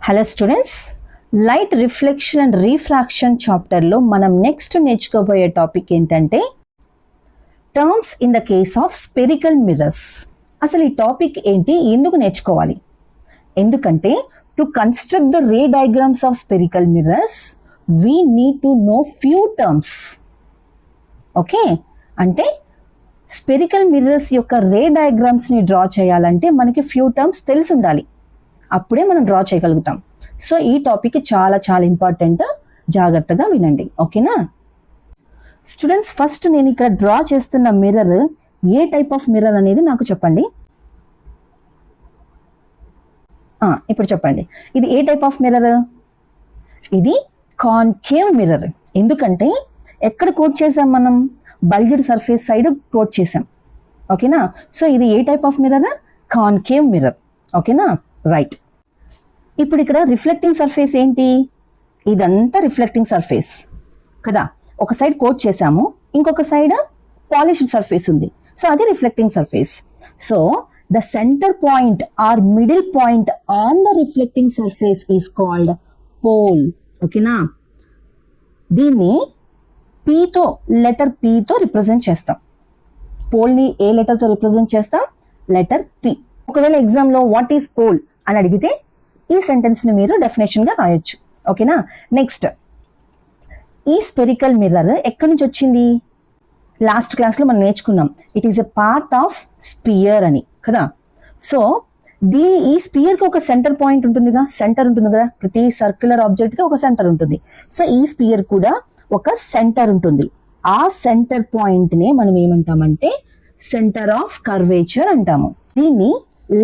Hello students, light reflection and refraction చాప్టర్లో మనం next నేర్చుకోబోయే topic ఏంటంటే terms in the case of spherical mirrors. అసలు ఈ టాపిక్ ఏంటి, ఎందుకు నేర్చుకోవాలి? ఎందుకంటే to construct the ray diagrams of spherical mirrors we need to know few terms. Okay, అంటే స్పెరికల్ మిర్రర్స్ యొక్క రే డయాగ్రామ్స్ని డ్రా చేయాలంటే మనకి ఫ్యూ టర్మ్స్ తెలిసి ఉండాలి, అప్పుడే మనం డ్రా చేయగలుగుతాం. సో ఈ టాపిక్ చాలా చాలా ఇంపార్టెంట్, జాగ్రత్తగా వినండి. ఓకేనా స్టూడెంట్స్, ఫస్ట్ నేను ఇక్కడ డ్రా చేస్తున్న mirror A type of mirror అనేది నాకు చెప్పండి. ఇప్పుడు చెప్పండి, ఇది ఏ టైప్ ఆఫ్ మిర్రర్? ఇది కాన్కేవ్ మిర్రర్. ఎందుకంటే ఎక్కడ కోట్ చేసాం మనం? బల్జ్డ్ సర్ఫేస్ సైడ్ కోట్ చేసాం. ఓకేనా, సో ఇది ఏ type of mirror? Concave mirror. ఓకేనా, రైట్. ఇప్పుడు ఇక్కడ రిఫ్లెక్టింగ్ సర్ఫేస్ ఏంటి? ఇదంతా రిఫ్లెక్టింగ్ సర్ఫేస్ కదా. ఒక సైడ్ కోట్ చేసాము, ఇంకొక సైడ్ పాలిష్డ్ సర్ఫేస్ ఉంది, సో అది reflecting surface. So the centre point or middle point on the reflecting surface is called pole. ఓకేనా, దీన్ని పీతో, లెటర్ పీతో రిప్రజెంట్ చేస్తాం. పోల్ని ఏ లెటర్తో రిప్రజెంట్ చేస్తాం? Letter P. ఒకవేళ ఎగ్జామ్లో వాట్ ఈస్ పోల్ అని అడిగితే ఈ సెంటెన్స్ని మీరు డెఫినేషన్గా రాయొచ్చు. ఓకేనా, నెక్స్ట్, ఈ స్పెరికల్ మిర్రర్ ఎక్కడి నుంచి వచ్చింది? లాస్ట్ క్లాస్లో మనం నేర్చుకున్నాం, it is a part of sphere అని కదా. సో ఈ స్పియర్కి ఒక సెంటర్ పాయింట్ ఉంటుందిగా, సెంటర్ ఉంటుంది కదా. ప్రతి సర్క్యులర్ ఆబ్జెక్ట్కి ఒక సెంటర్ ఉంటుంది. సో ఈ స్పియర్ కూడా ఒక సెంటర్ ఉంటుంది. ఆ సెంటర్ పాయింట్నే మనం ఏమంటామంటే సెంటర్ ఆఫ్ కర్వేచర్ అంటాము. దీన్ని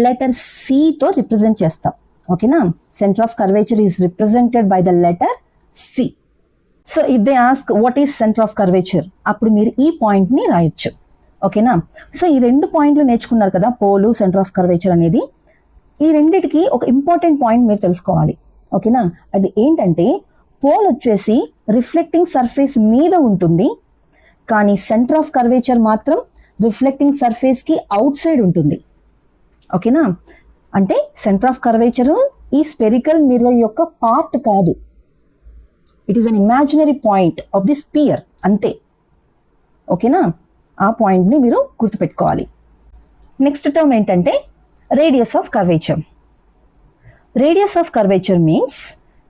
లెటర్ సితో రిప్రజెంట్ చేస్తాం. ఓకేనా, centre of curvature is represented by the letter C. So if they ask what is centre of curvature, అప్పుడు మీరు ఈ పాయింట్ని రాయొచ్చు. ఓకేనా, సో ఈ రెండు పాయింట్లు నేర్చుకున్నారు కదా, పోలు, సెంటర్ ఆఫ్ కర్వేచర్ అనేది. ఈ రెండిటికి ఒక ఇంపార్టెంట్ పాయింట్ మీరు తెలుసుకోవాలి. ఓకేనా, అది ఏంటంటే పోల్ వచ్చేసి రిఫ్లెక్టింగ్ సర్ఫేస్ మీద ఉంటుంది, కానీ సెంటర్ ఆఫ్ కర్వేచర్ మాత్రం రిఫ్లెక్టింగ్ సర్ఫేస్కి అవుట్ సైడ్ ఉంటుంది. ఓకేనా, అంటే సెంటర్ ఆఫ్ కర్వేచర్ ఈ స్పెరికల్ మిర్రర్ యొక్క పార్ట్ కాదు, it is an imaginary point of the spear, అంతే. ఓకేనా, ఆ పాయింట్ని మీరు గుర్తుపెట్టుకోవాలి. నెక్స్ట్ టర్మ్ ఏంటంటే radius of curvature. Radius of curvature means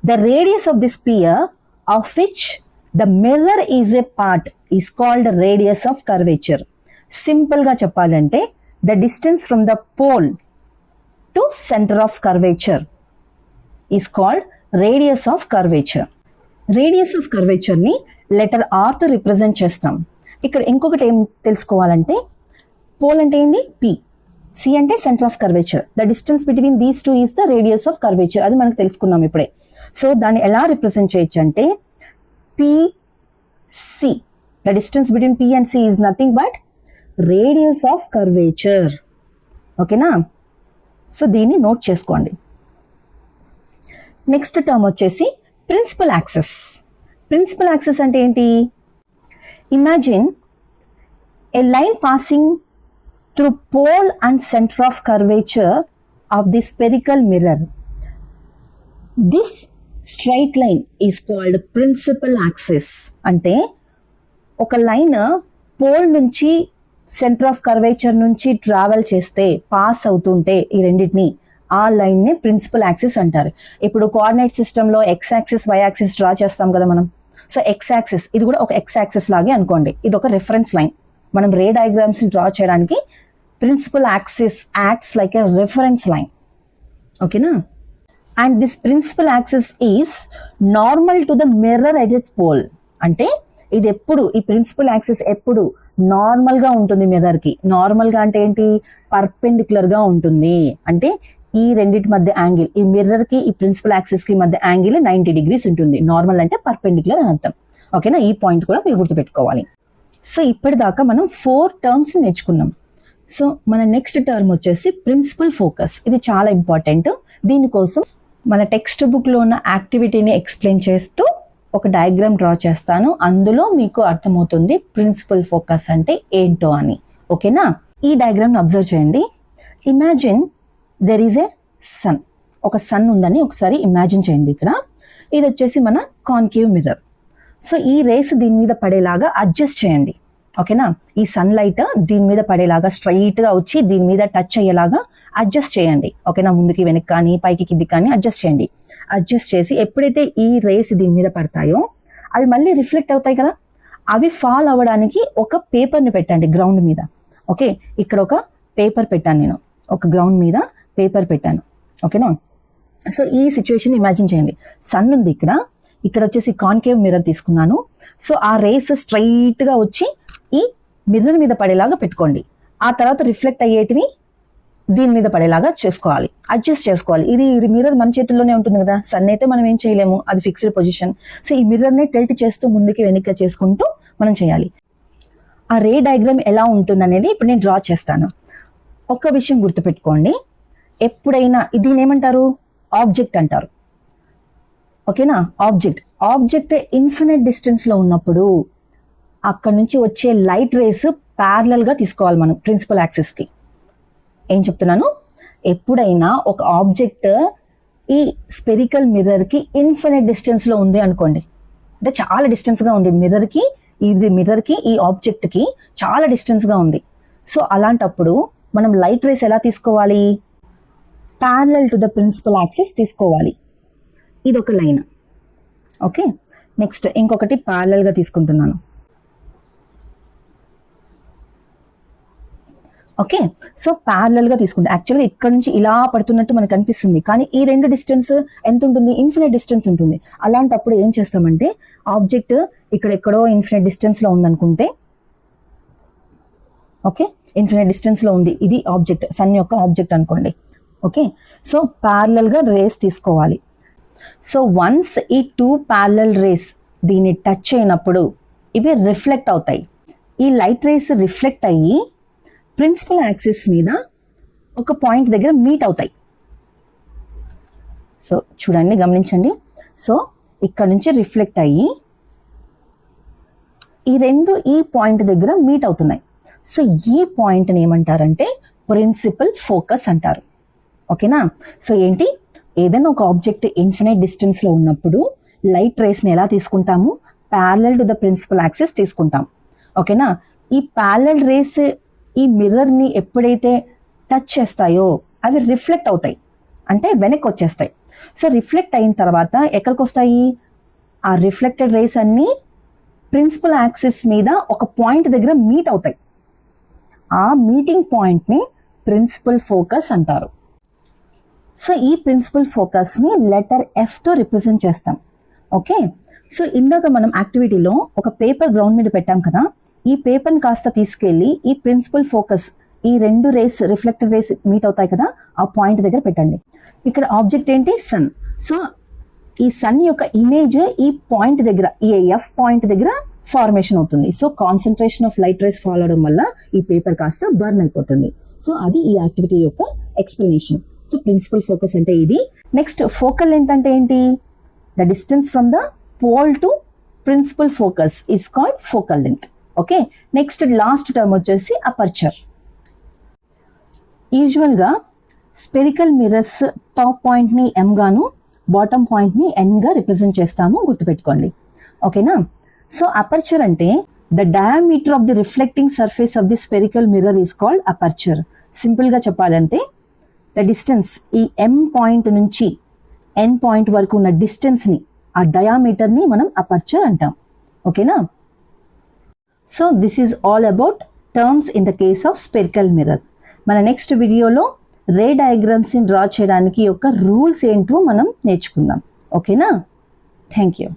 the radius of the spear of which the mirror is a part is called radius of curvature. సింపుల్గా చెప్పాలంటే the distance from the pole to centre of curvature is called radius of curvature. Radius of కర్వేచర్ని letter ఆర్తో represent చేస్తాం. ఇక్కడ ఇంకొకటి ఏం తెలుసుకోవాలంటే, pole అంటే ఏంది? పి. సి అంటే centre of curvature. The distance between these two is the radius of curvature. అది మనకు తెలుసుకున్నాం ఇప్పుడే. సో దాన్ని ఎలా రిప్రజెంట్ చేయొచ్చు అంటే PC. The distance between P and C is nothing but radius of curvature. ఓకేనా, సో దీన్ని నోట్ చేసుకోండి. నెక్స్ట్ టర్మ్ వచ్చేసి ప్రిన్సిపల్ యాక్సిస్. ప్రిన్సిపల్ యాక్సిస్ అంటే ఏంటి? Imagine a line passing through pole and centre of curvature of the spherical mirror. This straight line is called principal axis. అంటే ఒక line pole నుంచి centre of curvature నుంచి travel చేస్తే, pass అవుతుంటే ఈ రెండింటిని, ఆ లైన్ని ప్రిన్సిపల్ యాక్సిస్ అంటారు. ఇప్పుడు కోఆర్డినేట్ సిస్టంలో X axis, Y axis draw చేస్తాం కదా మనం. సో ఎక్స్ యాక్సిస్, ఇది కూడా ఒక ఎక్స్ యాక్సిస్ లాగే అనుకోండి. ఇది ఒక రిఫరెన్స్ లైన్. మనం రే డయాగ్రామ్స్ని డ్రా చేయడానికి principal axis acts like a reference line. ఓకేనా, and this principal axis is normal to the mirror at its pole. అంటే ఇది ఎప్పుడు, ఈ ప్రిన్సిపల్ యాక్సిస్ ఎప్పుడు నార్మల్గా ఉంటుంది మిర్రర్కి. నార్మల్గా అంటే ఏంటి? పర్పెండిక్యులర్గా ఉంటుంది. అంటే ఈ రెండింటి మధ్య యాంగిల్, ఈ మిర్రర్కి ఈ ప్రిన్సిపల్ యాక్సిస్కి మధ్య యాంగిల్ 90 degrees ఉంటుంది. నార్మల్ అంటే పర్పెండిక్యులర్ అని అర్థం. ఓకేనా, ఈ పాయింట్ కూడా మీరు గుర్తుపెట్టుకోవాలి. సో ఇప్పటిదాకా మనం 4 terms నేర్చుకున్నాం. సో మన నెక్స్ట్ టర్మ్ వచ్చేసి ప్రిన్సిపల్ ఫోకస్. ఇది చాలా ఇంపార్టెంట్. దీనికోసం మన టెక్స్ట్ బుక్లో ఉన్న యాక్టివిటీని ఎక్స్ప్లెయిన్ చేస్తూ ఒక డయాగ్రామ్ డ్రా చేస్తాను. అందులో మీకు అర్థమవుతుంది ప్రిన్సిపల్ ఫోకస్ అంటే ఏంటో అని. ఓకేనా, ఈ డయాగ్రామ్ని అబ్జర్వ్ చేయండి. Imagine there is a sun. ఒక సన్ ఉందని ఒకసారి ఇమాజిన్ చేయండి. ఇక్కడ ఇది వచ్చేసి మన కాన్కేవ్ మిర్రర్. సో ఈ రేస్ దీని మీద పడేలాగా అడ్జస్ట్ చేయండి. ఓకేనా, ఈ సన్ లైట్ దీని మీద పడేలాగా స్ట్రైట్గా వచ్చి దీని మీద టచ్ అయ్యేలాగా అడ్జస్ట్ చేయండి. ఓకేనా, ముందుకి వెనక్కి కానీ పైకి కిందికి కానీ అడ్జస్ట్ చేయండి. అడ్జస్ట్ చేసి ఎప్పుడైతే ఈ రేస్ దీని మీద పడతాయో అవి మళ్ళీ రిఫ్లెక్ట్ అవుతాయి కదా, అవి ఫాల్ అవ్వడానికి ఒక పేపర్ని పెట్టండి గ్రౌండ్ మీద. ఓకే, ఇక్కడ ఒక పేపర్ పెట్టాను, నేను ఒక గ్రౌండ్ మీద పేపర్ పెట్టాను. ఓకేనా, సో ఈ సిచ్యువేషన్ ఇమాజిన్ చేయండి. సన్ ఉంది ఇక్కడ, ఇక్కడ వచ్చేసి కాన్కేవ్ మిర్రర్ తీసుకున్నాను. సో ఆ రేస్ స్ట్రైట్గా వచ్చి ఈ మిర్రర్ మీద పడేలాగా పెట్టుకోండి. ఆ తర్వాత రిఫ్లెక్ట్ అయ్యేటివి దీని మీద పడేలాగా చేసుకోవాలి, అడ్జస్ట్ చేసుకోవాలి. ఇది మిర్రర్ మన చేతుల్లోనే ఉంటుంది కదా, సన్ అయితే మనం ఏం చేయలేము, అది ఫిక్స్డ్ పొజిషన్. సో ఈ మిర్రర్ని టెల్ట్ చేస్తూ ముందుకి వెనక్కి చేసుకుంటూ మనం చేయాలి. ఆ రే డయాగ్రామ్ ఎలా ఉంటుంది అనేది ఇప్పుడు నేను డ్రా చేస్తాను. ఒక విషయం గుర్తుపెట్టుకోండి, ఎప్పుడైనా దీని ఏమంటారు, ఆబ్జెక్ట్ అంటారు. ఓకేనా, ఆబ్జెక్ట్ ఇన్ఫినిట్ డిస్టెన్స్లో ఉన్నప్పుడు అక్కడ నుంచి వచ్చే లైట్ రేస్ ప్యారలల్గా తీసుకోవాలి మనం ప్రిన్సిపల్ యాక్సిస్కి. ఏం చెప్తున్నాను, ఎప్పుడైనా ఒక ఆబ్జెక్ట్ ఈ స్పెరికల్ మిర్రర్కి ఇన్ఫినిట్ డిస్టెన్స్లో ఉంది అనుకోండి, అంటే చాలా డిస్టెన్స్గా ఉంది మిర్రర్కి, ఈ ఆబ్జెక్ట్కి చాలా డిస్టెన్స్గా ఉంది. సో అలాంటప్పుడు మనం లైట్ రేస్ ఎలా తీసుకోవాలి, parallel to the principal axis తీసుకోవాలి. ఇది ఒక లైన్. ఓకే, నెక్స్ట్ ఇంకొకటి ప్యారలల్గా తీసుకుంటున్నాను. ఓకే, సో ప్యారలల్గా తీసుకుంటే యాక్చువల్గా ఇక్కడ నుంచి ఇలా పడుతున్నట్టు మనకు అనిపిస్తుంది, కానీ ఈ రెండు డిస్టెన్స్ ఎంత ఉంటుంది, ఇన్ఫినిట్ డిస్టెన్స్ ఉంటుంది. అలాంటప్పుడు ఏం చేస్తామంటే ఆబ్జెక్ట్ ఇక్కడ ఎక్కడో ఇన్ఫినిట్ డిస్టెన్స్లో ఉందనుకుంటే, ఓకే ఇన్ఫినిట్ డిస్టెన్స్లో ఉంది, ఇది ఆబ్జెక్ట్, సన్ యొక్క ఆబ్జెక్ట్ అనుకోండి. ఓకే, సో ప్యారలల్గా రేస్ తీసుకోవాలి. సో వన్స్ ఈ టూ ప్యారలల్ రేస్ దీన్ని టచ్ అయినప్పుడు ఇవి రిఫ్లెక్ట్ అవుతాయి. ఈ లైట్ రేస్ రిఫ్లెక్ట్ అయ్యి ప్రిన్సిపల్ యాక్సిస్ మీద ఒక పాయింట్ దగ్గర మీట్ అవుతాయి. సో చూడండి, గమనించండి. సో ఇక్కడ నుంచి రిఫ్లెక్ట్ అయ్యి ఈ రెండు ఈ పాయింట్ దగ్గర మీట్ అవుతున్నాయి. సో ఈ పాయింట్ని ఏమంటారంటే ప్రిన్సిపల్ ఫోకస్ అంటారు. ఓకేనా, సో ఏంటి, ఏదైనా ఒక ఆబ్జెక్ట్ ఇన్ఫినైట్ డిస్టెన్స్లో ఉన్నప్పుడు లైట్ రేస్ని ఎలా తీసుకుంటాము, parallel to the principal axis తీసుకుంటాం. ఓకేనా, ఈ ప్యారలల్ రేస్ ఈ మిర్రర్ని ఎప్పుడైతే టచ్ చేస్తాయో అవి రిఫ్లెక్ట్ అవుతాయి, అంటే వెనక్కి వచ్చేస్తాయి. సో రిఫ్లెక్ట్ అయిన తర్వాత ఎక్కడికి వస్తాయి, ఆ రిఫ్లెక్టెడ్ రేస్ అన్నీ ప్రిన్సిపల్ యాక్సిస్ మీద ఒక పాయింట్ దగ్గర మీట్ అవుతాయి. ఆ మీటింగ్ పాయింట్ని ప్రిన్సిపల్ ఫోకస్ అంటారు. సో ఈ ప్రిన్సిపల్ ఫోకస్ని లెటర్ ఎఫ్తో రిప్రజెంట్ చేస్తాం. ఓకే, సో ఇందాక మనం యాక్టివిటీలో ఒక పేపర్ గ్రౌండ్ మీద పెట్టాం కదా, ఈ పేపర్ని కాస్త తీసుకెళ్ళి ఈ ప్రిన్సిపల్ ఫోకస్, ఈ రెండు రేస్ రిఫ్లెక్టెడ్ రేస్ మీట్ అవుతాయి కదా, ఆ పాయింట్ దగ్గర పెట్టండి. ఇక్కడ ఆబ్జెక్ట్ ఏంటి, సన్. సో ఈ సన్ యొక్క ఇమేజ్ ఈ పాయింట్ దగ్గర, ఈ ఎఫ్ పాయింట్ దగ్గర ఫార్మేషన్ అవుతుంది. So concentration of light race fall అవడం వల్ల ఈ పేపర్ కాస్త బర్న్ అయిపోతుంది. సో అది ఈ యాక్టివిటీ యొక్క ఎక్స్ప్లెనేషన్. సో ప్రిన్సిపల్ ఫోకస్ అంటే ఇది. నెక్స్ట్ ఫోకల్ లెంత్ అంటే ఏంటి, the distance from the pole to principal focus is called focal length. Okay, next last term వచ్చేసి అపర్చర్. యూజువల్గా స్పెరికల్ మిర్రర్స్ టాప్ పాయింట్ని ఎమ్ గాను బాటమ్ పాయింట్ని ఎన్గా రిప్రజెంట్ చేస్తాము, గుర్తుపెట్టుకోండి. ఓకేనా, సో అపర్చర్ అంటే the diameter of the reflecting surface of the spherical mirror is called aperture. సింపుల్గా చెప్పాలంటే ద డిస్టెన్స్, ఈ ఎమ్ పాయింట్ నుంచి ఎన్ పాయింట్ వరకు ఉన్న డిస్టెన్స్ని, ఆ డయామీటర్ని మనం అపర్చర్ అంటాం. ఓకేనా, so this is all about terms in the case of spherical mirror. మన నెక్స్ట్ వీడియోలో రే డయాగ్రామ్స్ని డ్రా చేయడానికి యొక్క రూల్స్ ఏంటో మనం నేర్చుకుందాం. ఓకేనా, థ్యాంక్ యూ.